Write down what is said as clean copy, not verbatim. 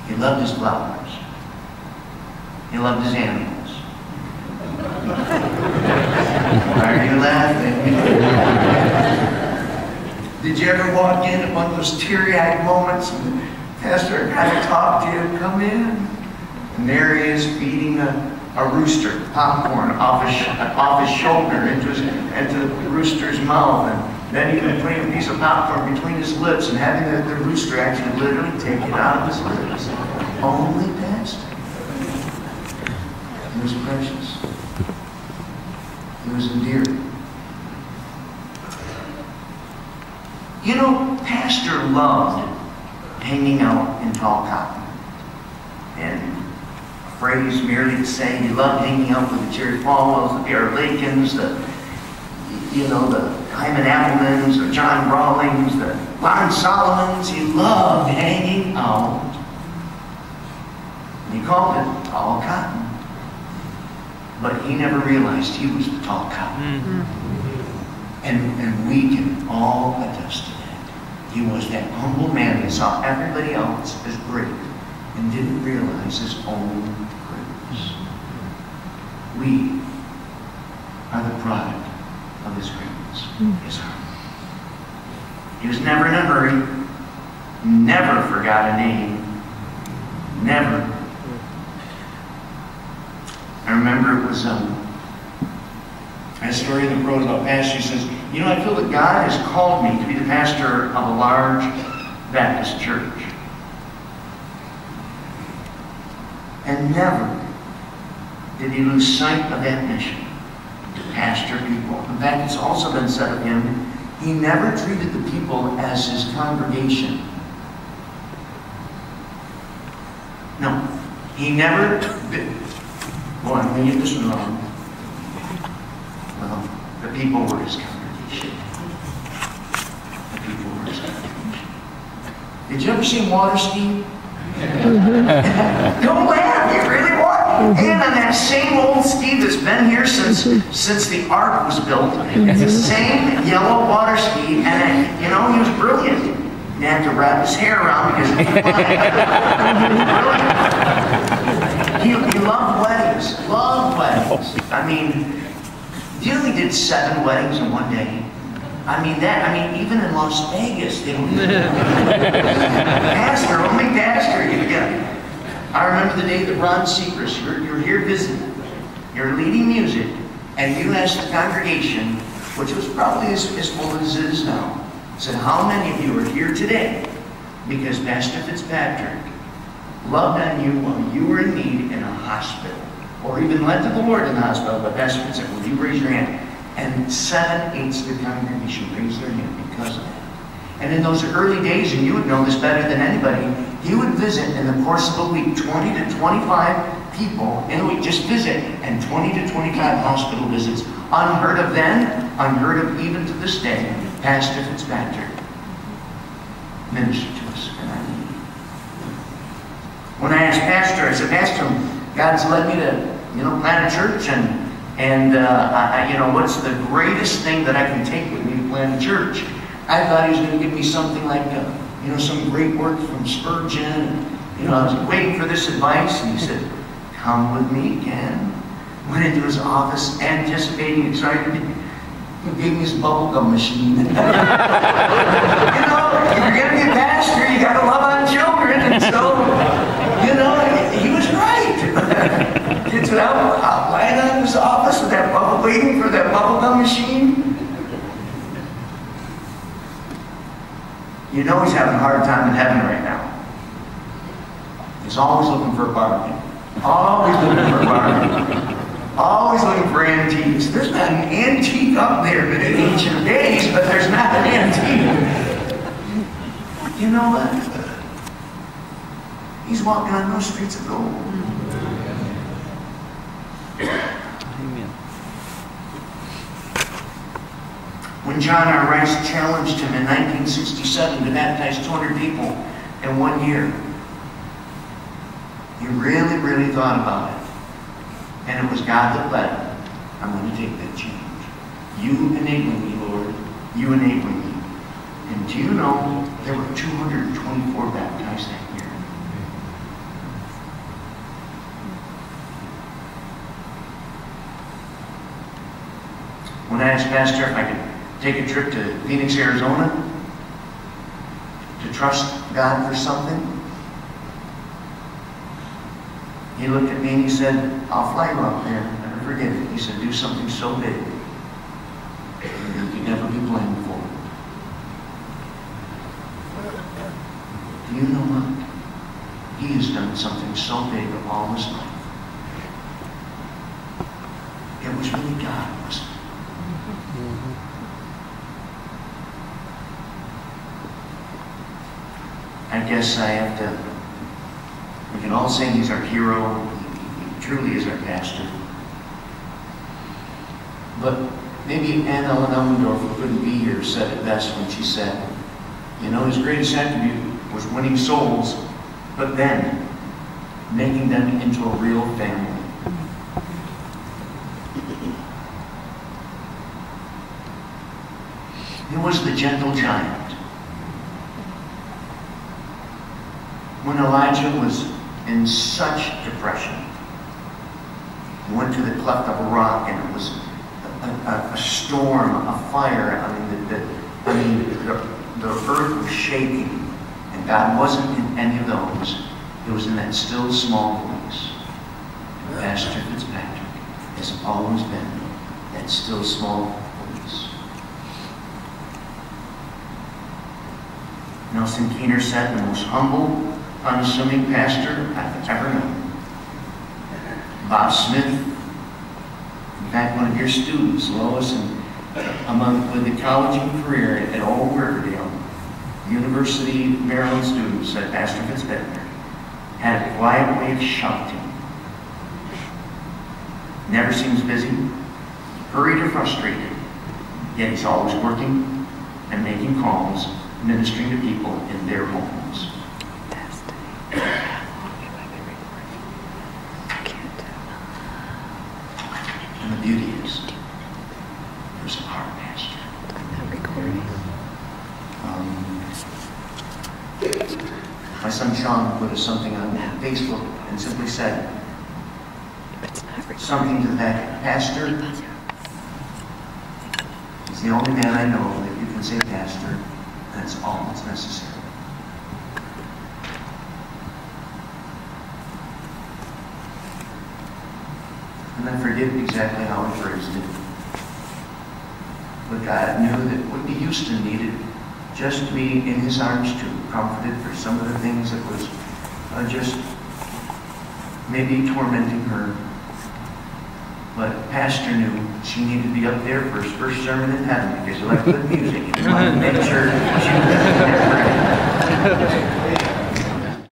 He loved his flowers. He loved his animals. Why are you laughing? Did you ever walk in at one of those teary-eyed moments and the pastor kind of talked to you, come in? And there he is feeding a rooster popcorn off his shoulder into the rooster's mouth, and then even putting a piece of popcorn between his lips and having the rooster actually literally take it out of his lips. Only pastor. He was precious. He was endearing. You know, Pastor loved hanging out in tall cotton. And a phrase merely to say he loved hanging out with the Jerry Falwells, the B.R. Lakins, the Hyman Applemans, the John Rawlings, the Lon Solomons. He loved hanging out. And he called it tall cotton. But he never realized he was the tall cotton. Mm-hmm. And we can all attest to that. He was that humble man that saw everybody else as great and didn't realize his own greatness. We are the product of his greatness, his heart. He was never in a hurry, never forgot a name, never. I remember it was a story in the prose about pastor. He says, you know, I feel that God has called me to be the pastor of a large Baptist church. And never did he lose sight of that mission, to pastor people. In fact, it's also been said of him, he never treated the people as his congregation. No, he never did. Well, I'm going to get this one wrong. Well, the people were his congregation. The people were his congregation. Did you ever see water ski? Don't laugh, you really what? And on that same old ski that's been here since the ark was built, it's the same yellow water ski, and you know, he was brilliant. He had to wrap his hair around because he was brilliant. He loved weddings, I mean, he only did 7 weddings in one day. Even in Las Vegas, they don't do pastor, only pastor. I remember the day that Ron Seacrest, you're here visiting, you're leading music, and you asked the congregation, which was probably as full as it is now, said, how many of you are here today because Pastor Fitzpatrick loved on you while you were in need in a hospital, or even led to the Lord in the hospital, but Pastor Fitzpatrick, will you raise your hand? And 7/8 of the congregation raised their hand because of that. And in those early days, and you would know this better than anybody, he would visit in the course of a week 20 to 25 people in a week, just visit, and 20 to 25 hospital visits. Unheard of then, unheard of even to this day. Pastor Fitzpatrick ministered to us in our need. When I asked Pastor, I said, Pastor, God's led me to, plant a church, and what's the greatest thing that I can take with me to plant a church? I thought he was going to give me something like, some great work from Spurgeon. I was waiting for this advice, and he said, come with me, Ken. Went into his office, anticipating, excited. He gave me his bubblegum machine. If you're going to be a pastor, you got to love on children, and so, he was right. Kids would out lying out in his office with that bubble, waiting for that bubblegum machine. He's having a hard time in heaven right now. He's always looking for a bargain. Always looking for a bargain. Always looking for antiques. There's not an antique up there in ancient days, but there's not an antique. You know what? He's walking on those streets of gold. Amen. When John R. Rice challenged him in 1967 to baptize 200 people in 1 year, he really, really thought about it. And it was God that led him. I'm going to take that change. You enable me, Lord. You enable me. And do you know there were 224 baptized that year? when I asked Pastor if I could take a trip to Phoenix, Arizona, to trust God for something, he looked at me and he said, I'll fly you out there. Never forget it. He said, do something so big that you can never be blamed for it. Do you know what? He has done something so big all his life. It was really God, wasn't it? I guess I have to, we can all say he's our hero. He truly is our pastor. But maybe Anne Ellen Elmendorf, who couldn't be here, said it best when she said, you know, his greatest attribute was winning souls, but then making them into a real family. He was the gentle giant. When Elijah was in such depression, he went to the cleft of a rock, and it was a storm, a fire. The earth was shaking, and God wasn't in any of those. It was in that still small voice. And Pastor Fitzpatrick has always been that still small voice. Nelson Keener said, the most humble, unassuming pastor I've ever known. Bob Smith, in fact, one of your students, Lois, and with the college and career at Old Riverdale, University of Maryland students, said Pastor Fitzpatrick had a quiet way of shouting. Never seems busy, hurried or frustrated, yet he's always working and making calls, ministering to people in their homes. And the beauty is, there's a heart pastor. My son Sean put something on Facebook and simply said something to that pastor. He's the only man I know that you can say pastor, and that's all that's necessary. And I forget exactly how I phrased it. But God knew that Whitney Houston needed just to be in his arms too, comforted for some of the things that was just maybe tormenting her. But Pastor knew she needed to be up there for his first sermon in heaven because he liked good music and he wanted to make sure she was there.